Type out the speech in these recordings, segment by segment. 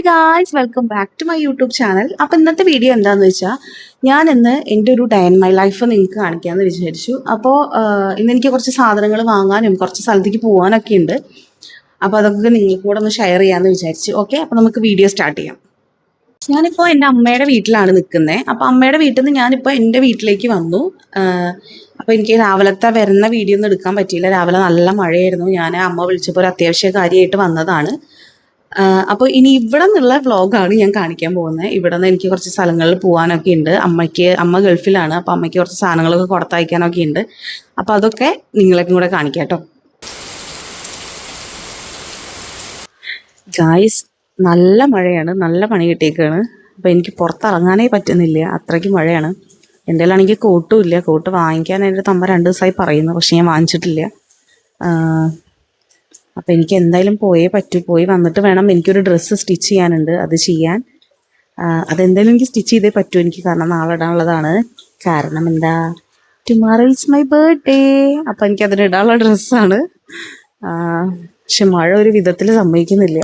Guys, welcome back to my YouTube channel. അപ്പോൾ ഇന്നത്തെ video എന്താണെന്ന് വെച്ചാൽ ഞാൻ ഇന്ന് എൻ്റെ ഒരു ഡേ ഇൻ മൈ ലൈഫ് നിങ്ങൾക്ക് കാണിക്കാമെന്ന് വിചാരിച്ചു. അപ്പോൾ ഇന്ന് എനിക്ക് കുറച്ച് സാധനങ്ങൾ വാങ്ങാനും കുറച്ച് സ്ഥലത്തേക്ക് പോകാനൊക്കെ ഉണ്ട്. അപ്പോൾ അതൊക്കെ നിങ്ങൾക്ക് കൂടെ ഒന്ന് ഷെയർ ചെയ്യാമെന്ന് വിചാരിച്ചു. ഓക്കെ, അപ്പോൾ നമുക്ക് വീഡിയോ സ്റ്റാർട്ട് ചെയ്യാം. ഞാനിപ്പോൾ എൻ്റെ അമ്മയുടെ വീട്ടിലാണ് നിൽക്കുന്നത്. അപ്പോൾ അമ്മയുടെ വീട്ടിൽ നിന്ന് ഞാനിപ്പോൾ എൻ്റെ വീട്ടിലേക്ക് വന്നു. അപ്പോൾ എനിക്ക് രാവിലത്തെ വരുന്ന വീഡിയോ ഒന്നും എടുക്കാൻ പറ്റിയില്ല. രാവിലെ നല്ല മഴയായിരുന്നു. ഞാൻ അമ്മ വിളിച്ചപ്പോൾ ഒരു അത്യാവശ്യ കാര്യമായിട്ട് വന്നതാണ്. അപ്പോൾ ഇനി ഇവിടെ നിന്നുള്ള വ്ളോഗാണ് ഞാൻ കാണിക്കാൻ പോകുന്നത്. ഇവിടെ നിന്ന് എനിക്ക് കുറച്ച് സ്ഥലങ്ങളിൽ പോകാനൊക്കെ ഉണ്ട്. അമ്മ ഗൾഫിലാണ്. അപ്പോൾ അമ്മയ്ക്ക് കുറച്ച് സാധനങ്ങളൊക്കെ കൊടുത്തയക്കാനൊക്കെ ഉണ്ട്. അപ്പോൾ അതൊക്കെ നിങ്ങളേക്കും കൂടെ കാണിക്കാം കേട്ടോ. ഗായ്സ്, നല്ല മഴയാണ്, നല്ല പണി കിട്ടിയേക്കാണ്. അപ്പോൾ എനിക്ക് പുറത്തിറങ്ങാനേ പറ്റുന്നില്ല, അത്രയ്ക്ക് മഴയാണ്. എൻ്റെ കയ്യിലാണെങ്കിൽ കോട്ടും ഇല്ല. കോട്ട് വാങ്ങിക്കാനായിട്ട് തമ്മ 2 ദിവസമായി പറയുന്നു, പക്ഷേ ഞാൻ വാങ്ങിച്ചിട്ടില്ല. അപ്പോൾ എനിക്ക് എന്തായാലും പോയേ പറ്റൂ. പോയി വന്നിട്ട് വേണം, എനിക്കൊരു ഡ്രസ്സ് സ്റ്റിച്ച് ചെയ്യാനുണ്ട്, അത് ചെയ്യാൻ. അതെന്തായാലും എനിക്ക് സ്റ്റിച്ച് ചെയ്തേ പറ്റൂ എനിക്ക്, കാരണം നാളെ ഇടാനുള്ളതാണ്. കാരണം എന്താ, ടുമാറോ ഇറ്റ്സ് മൈ ബർത്ത്ഡേ. അപ്പോൾ എനിക്ക് അതിന് ഇടാനുള്ള ഡ്രസ്സാണ്. പക്ഷെ മഴ ഒരു വിധത്തിൽ സമ്മതിക്കുന്നില്ല.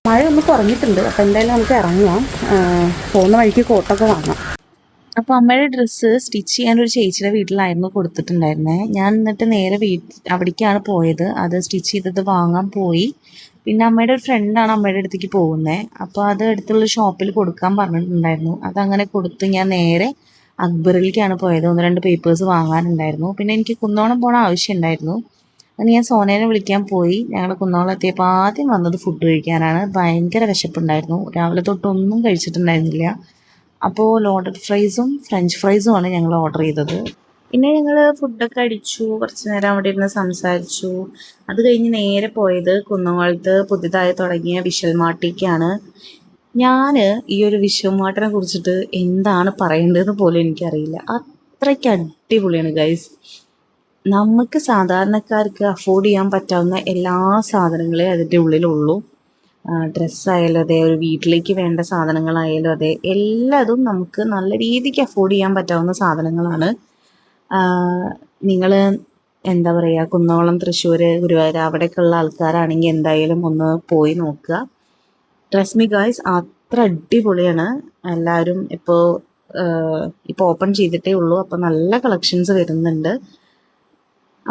മഴ ഒന്ന് കുറഞ്ഞിട്ടുണ്ട്. അപ്പോൾ എന്തായാലും നമുക്ക് ഇറങ്ങാം. പോകുന്ന വഴിക്ക് കോട്ടൊക്കെ വാങ്ങാം. അപ്പോൾ അമ്മയുടെ ഡ്രസ്സ് സ്റ്റിച്ച് ചെയ്യാൻ ഒരു ചേച്ചിയുടെ വീട്ടിലായിരുന്നു കൊടുത്തിട്ടുണ്ടായിരുന്നത്. ഞാൻ എന്നിട്ട് നേരെ അവിടേക്കാണ് പോയത്. അത് സ്റ്റിച്ച് ചെയ്തത് വാങ്ങാൻ പോയി. പിന്നെ അമ്മയുടെ ഒരു ഫ്രണ്ടാണ് അമ്മയുടെ അടുത്തേക്ക് പോകുന്നത്. അപ്പോൾ അത് അടുത്തുള്ള ഷോപ്പിൽ കൊടുക്കാൻ പറഞ്ഞിട്ടുണ്ടായിരുന്നു. അതങ്ങനെ കൊടുത്ത് ഞാൻ നേരെ അക്ബറിലേക്കാണ് പോയത്. 1-2 പേപ്പേഴ്സ് വാങ്ങാനുണ്ടായിരുന്നു. പിന്നെ എനിക്ക് കുന്നോളം പോകണ ആവശ്യമുണ്ടായിരുന്നു. അങ്ങനെ ഞാൻ സോനേനെ വിളിക്കാൻ പോയി. ഞങ്ങൾ കുന്നോളം എത്തിയപ്പോൾ ആദ്യം വന്നത് ഫുഡ് കഴിക്കാനാണ്. ഭയങ്കര വിശപ്പുണ്ടായിരുന്നു. രാവിലെ തൊട്ടൊന്നും കഴിച്ചിട്ടുണ്ടായിരുന്നില്ല. അപ്പോൾ ലോഡഡ് ഫ്രൈസും ഫ്രഞ്ച് ഫ്രൈസുമാണ് ഞങ്ങൾ ഓർഡർ ചെയ്തത്. പിന്നെ ഞങ്ങൾ ഫുഡൊക്കെ അടിച്ചു, കുറച്ച് നേരം അവിടെ ഇരുന്ന് സംസാരിച്ചു. അത് കഴിഞ്ഞ് നേരെ പോയത് കുന്നംകുളത്ത് പുതിയതായി തുടങ്ങിയ വിഷ്വൽ മാർട്ടിലേക്കാണ്. ഞാൻ ഈ ഒരു വിഷ്വൽ മാർട്ടിനെ കുറിച്ചിട്ട് എന്താണ് പറയേണ്ടതെന്ന് പോലും എനിക്കറിയില്ല. അത്രയ്ക്ക് അടിപൊളിയാണ് ഗൈസ്. നമുക്ക് സാധാരണക്കാർക്ക് അഫോർഡ് ചെയ്യാൻ പറ്റാവുന്ന എല്ലാ സാധനങ്ങളെ അതിൻ്റെ ഉള്ളിലുള്ളൂ. ഡ്രസ്സായാലും അതെ, ഒരു വീട്ടിലേക്ക് വേണ്ട സാധനങ്ങളായാലും അതെ, എല്ലാതും നമുക്ക് നല്ല രീതിക്ക് അഫോർഡ് ചെയ്യാൻ പറ്റാവുന്ന സാധനങ്ങളാണ്. നിങ്ങൾ എന്താ പറയുക, കുന്നംകുളം, തൃശ്ശൂർ, ഗുരുവായൂർ അവിടേക്കുള്ള ആൾക്കാരാണെങ്കിൽ എന്തായാലും ഒന്ന് പോയി നോക്കുക. ട്രസ്റ്റ് മി ഗായ്സ്, അത്ര അടിപൊളിയാണ്. എല്ലാവരും ഇപ്പോൾ ഓപ്പൺ ചെയ്തിട്ടേ ഉള്ളൂ. അപ്പോൾ നല്ല കളക്ഷൻസ് വരുന്നുണ്ട്.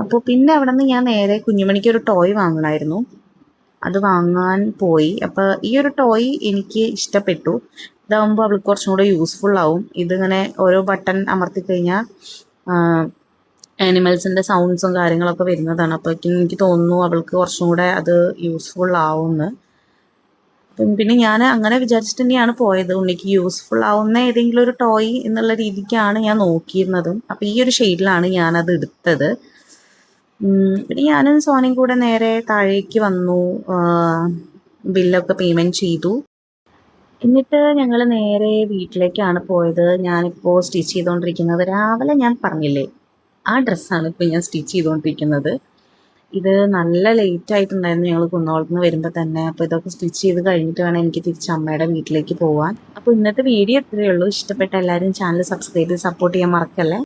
അപ്പോൾ പിന്നെ അവിടെ നിന്ന് ഞാൻ നേരെ കുഞ്ഞുമണിക്ക് ഒരു ടോയ് വാങ്ങണമായിരുന്നു, അത് വാങ്ങാൻ പോയി. അപ്പോൾ ഈ ഒരു ടോയ് എനിക്ക് ഇഷ്ടപ്പെട്ടു. ഇതാകുമ്പോൾ അവൾക്ക് കുറച്ചും കൂടെ യൂസ്ഫുൾ ആവും. ഇതിങ്ങനെ ഓരോ ബട്ടൺ അമർത്തി കഴിഞ്ഞാൽ ആനിമൽസിൻ്റെ സൗണ്ട്സും കാര്യങ്ങളൊക്കെ വരുന്നതാണ്. അപ്പോൾ എനിക്ക് തോന്നുന്നു അവൾക്ക് കുറച്ചും കൂടെ അത് യൂസ്ഫുൾ ആവുമെന്ന്. പിന്നെ ഞാൻ അങ്ങനെ വിചാരിച്ചിട്ട് തന്നെയാണ് പോയത്. ഉണ്ണിക്ക് യൂസ്ഫുൾ ആവുന്ന ഏതെങ്കിലും ഒരു ടോയ് എന്നുള്ള രീതിക്കാണ് ഞാൻ നോക്കിയിരുന്നതും. അപ്പോൾ ഈ ഒരു ഷെയ്ഡിലാണ് ഞാനത് എടുത്തത്. പിന്നെ ഞാനും സോനയും കൂടെ നേരെ താഴേക്ക് വന്നു. ബില്ലൊക്കെ പേയ്മെൻറ്റ് ചെയ്തു. എന്നിട്ട് ഞങ്ങൾ നേരെ വീട്ടിലേക്കാണ് പോയത്. ഞാനിപ്പോൾ സ്റ്റിച്ച് ചെയ്തുകൊണ്ടിരിക്കുന്നത്, രാവിലെ ഞാൻ പറഞ്ഞില്ലേ ആ ഡ്രസ്സാണ് ഇപ്പോൾ ഞാൻ സ്റ്റിച്ച് ചെയ്തുകൊണ്ടിരിക്കുന്നത്. ഇത് നല്ല ലേറ്റ് ആയിട്ടുണ്ടായിരുന്നു ഞങ്ങൾ കുന്നോളത്ത് നിന്ന് വരുമ്പോൾ തന്നെ. അപ്പോൾ ഇതൊക്കെ സ്റ്റിച്ച് ചെയ്ത് കഴിഞ്ഞിട്ട് വേണം എനിക്ക് തിരിച്ച് അമ്മയുടെ വീട്ടിലേക്ക് പോകാൻ. അപ്പോൾ ഇന്നത്തെ വീഡിയോ ഇത്രയേ ഉള്ളൂ. ഇഷ്ടപ്പെട്ട എല്ലാവരും ചാനൽ സബ്സ്ക്രൈബ് ചെയ്ത് സപ്പോർട്ട് ചെയ്യാൻ മറക്കല്ലേ.